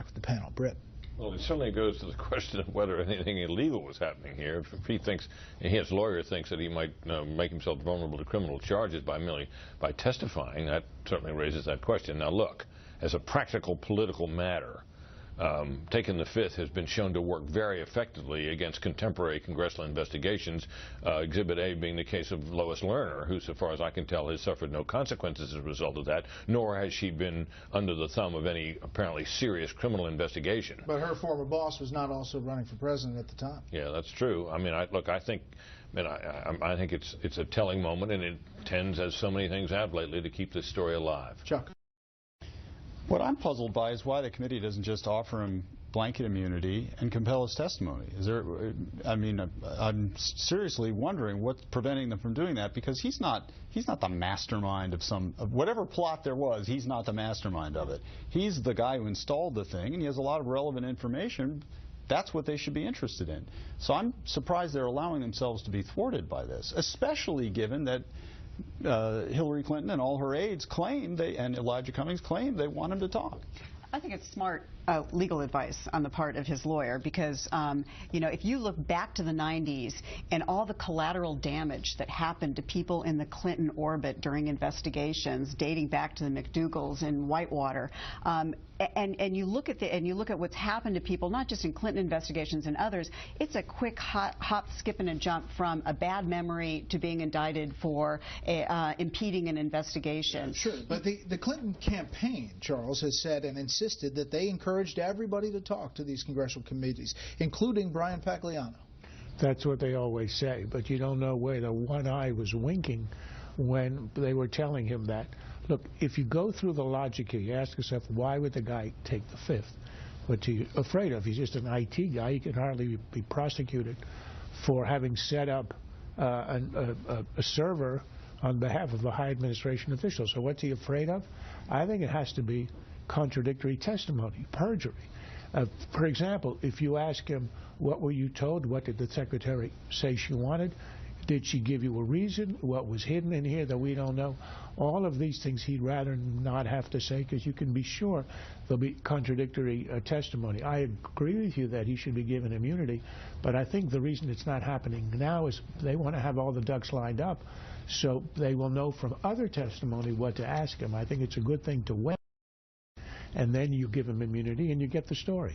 back with the panel. Britt. Well, it certainly goes to the question of whether anything illegal was happening here. If he thinks, and his lawyer thinks that he might make himself vulnerable to criminal charges by testifying, that certainly raises that question. Now, look, as a practical political matter, taking the Fifth has been shown to work very effectively against contemporary congressional investigations, Exhibit A being the case of Lois Lerner, who, so far as I can tell, has suffered no consequences as a result of that, nor has she been under the thumb of any apparently serious criminal investigation. But her former boss was not also running for president at the time. Yeah, that's true. I mean, look, I think it's a telling moment, and it tends, as so many things have lately, to keep this story alive. Chuck. What I'm puzzled by is why the committee doesn't just offer him blanket immunity and compel his testimony. I mean, I'm seriously wondering what's preventing them from doing that, because he's not the mastermind of whatever plot there was. He's not the mastermind of it. He's the guy who installed the thing, and he has a lot of relevant information. That's what they should be interested in. So I'm surprised they're allowing themselves to be thwarted by this, especially given that Hillary Clinton and all her aides claim and Elijah Cummings claim they want him to talk. I think it's smart legal advice on the part of his lawyer, because you know, if you look back to the 90s and all the collateral damage that happened to people in the Clinton orbit during investigations dating back to the McDougalls in Whitewater, and you look at what's happened to people, not just in Clinton investigations and others, it's a quick hop, skip, and a jump from a bad memory to being indicted for impeding an investigation. Sure, but the Clinton campaign, Charles, has said and insisted that they encouraged everybody to talk to these congressional committees, including Brian Pagliano. That's what they always say, but you don't know where the one eye was winking when they were telling him that. Look, if you go through the logic here, you ask yourself, why would the guy take the Fifth? What's he afraid of? He's just an IT guy. He can hardly be prosecuted for having set up a server on behalf of a high administration official. So what's he afraid of? I think it has to be contradictory testimony, perjury. For example, if you ask him, what were you told? What did the secretary say she wanted? Did she give you a reason? What was hidden in here that we don't know? All of these things he'd rather not have to say, because you can be sure there'll be contradictory testimony. I agree with you that he should be given immunity, but I think the reason it's not happening now is they want to have all the ducks lined up so they will know from other testimony what to ask him. I think it's a good thing to wait, and then you give him immunity and you get the story.